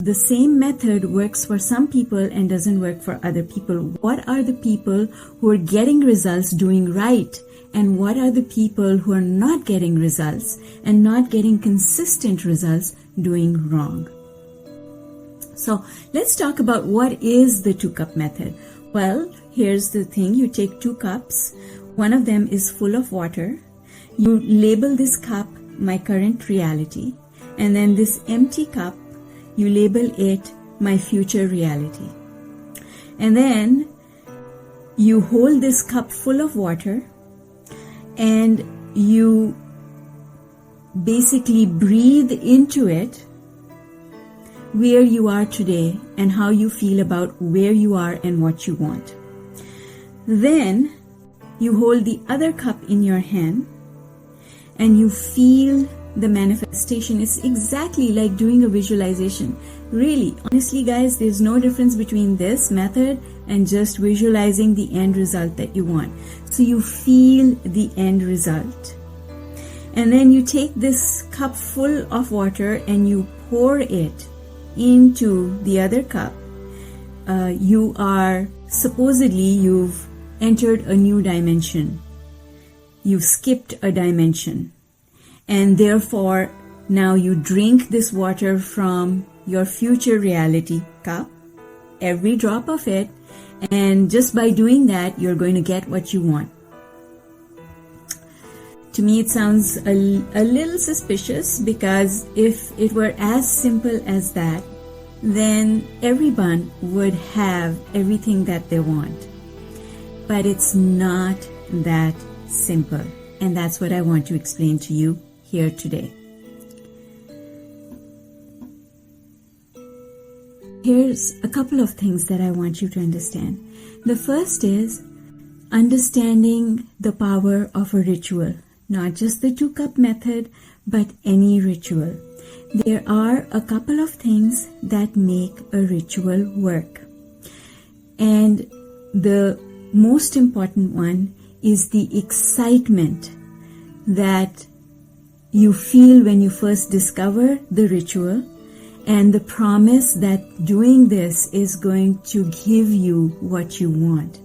the same method works for some people and doesn't work for other people. What are the people who are getting results doing right? And what are the people who are not getting results and not getting consistent results doing wrong? So let's talk about what is the 2-cup method. Well, here's the thing. You take 2 cups. One of them is full of water. You label this cup my current reality. And then this empty cup, you label it my future reality. And then you hold this cup full of water and you basically breathe into it where you are today and how you feel about where you are and what you want. Then you hold the other cup in your hand and you feel the manifestation. It's exactly like doing a visualization. Really, honestly guys, there's no difference between this method and just visualizing the end result that you want. So you feel the end result. And then you take this cup full of water and you pour it into the other cup. You've entered a new dimension. You've skipped a dimension. And therefore, now you drink this water from your future reality cup, every drop of it, and just by doing that, you're going to get what you want. To me, it sounds a little suspicious, because if it were as simple as that, then everyone would have everything that they want. But it's not that simple. And that's what I want to explain to you here today. Here's a couple of things that I want you to understand. The first is understanding the power of a ritual. Not just the 2-cup method, but any ritual. There are a couple of things that make a ritual work. And the most important one is the excitement that you feel when you first discover the ritual, and the promise that doing this is going to give you what you want.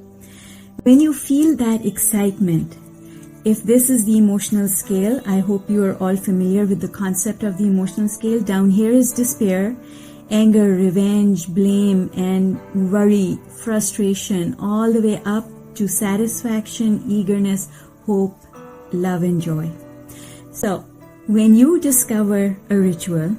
When you feel that excitement, if this is the emotional scale, I hope you are all familiar with the concept of the emotional scale. Down here is despair, anger, revenge, blame, and worry, frustration, all the way up to satisfaction, eagerness, hope, love, and joy. So, when you discover a ritual,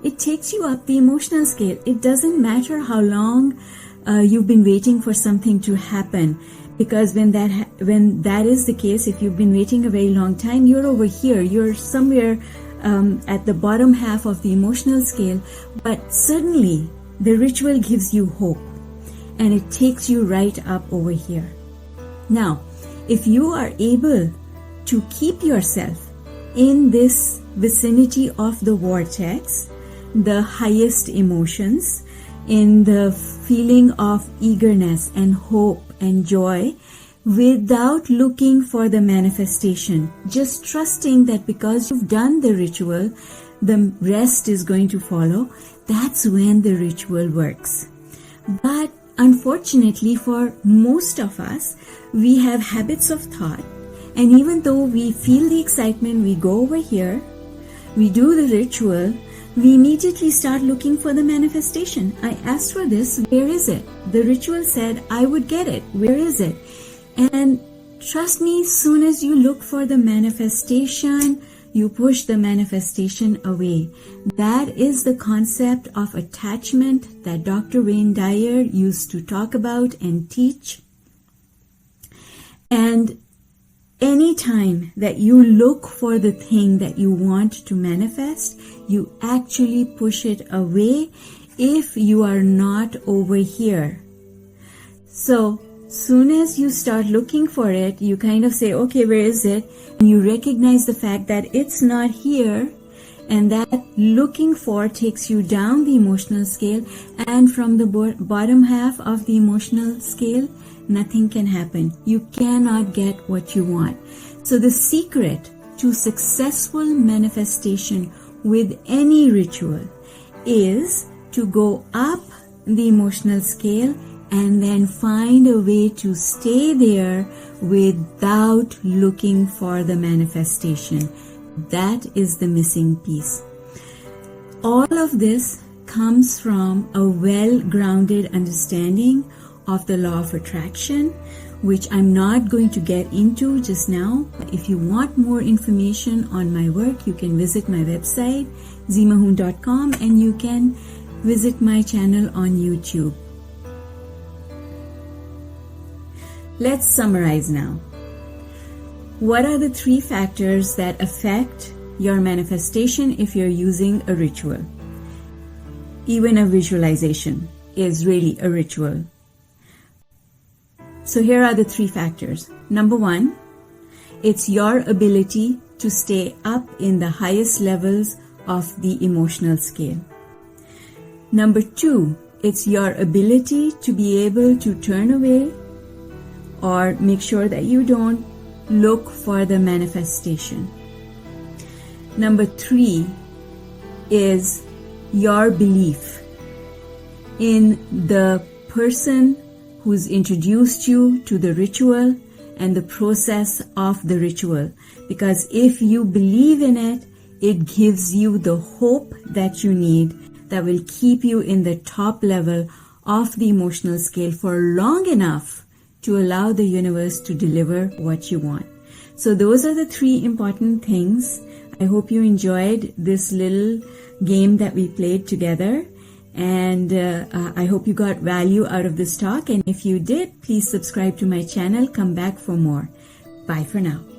it takes you up the emotional scale. It doesn't matter how long you've been waiting for something to happen. Because when that is the case, if you've been waiting a very long time, you're over here. You're somewhere at the bottom half of the emotional scale. But suddenly, the ritual gives you hope. And it takes you right up over here. Now, if you are able to keep yourself in this vicinity of the vortex, the highest emotions, in the feeling of eagerness and hope and joy, without looking for the manifestation, just trusting that because you've done the ritual, the rest is going to follow, that's when the ritual works. But unfortunately for most of us, we have habits of thought, and even though we feel the excitement, we go over here, we do the ritual, we immediately start looking for the manifestation. I asked for this, where is it? The ritual said I would get it, where is it? And trust me, soon as you look for the manifestation, you push the manifestation away. That is the concept of attachment that Dr. Wayne Dyer used to talk about and teach. And anytime that you look for the thing that you want to manifest, you actually push it away if you are not over here. So, soon as you start looking for it, you kind of say, okay, where is it? And you recognize the fact that it's not here, and that looking for takes you down the emotional scale, and from the bottom half of the emotional scale, nothing can happen. You cannot get what you want. So the secret to successful manifestation with any ritual is to go up the emotional scale and then find a way to stay there without looking for the manifestation. That is the missing piece. All of this comes from a well-grounded understanding of the law of attraction, which I'm not going to get into just now. If you want more information on my work, you can visit my website, zmahoon.com, and you can visit my channel on YouTube. Let's summarize now. What are the 3 factors that affect your manifestation if you're using a ritual? Even a visualization is really a ritual. So here are the 3 factors. Number 1, it's your ability to stay up in the highest levels of the emotional scale. Number 2, it's your ability to be able to turn away or make sure that you don't look for the manifestation. Number 3 is your belief in the person who's introduced you to the ritual and the process of the ritual. Because if you believe in it, it gives you the hope that you need that will keep you in the top level of the emotional scale for long enough to allow the universe to deliver what you want. So those are the 3 important things. I hope you enjoyed this little game that we played together. And I hope you got value out of this talk. And if you did, please subscribe to my channel. Come back for more. Bye for now.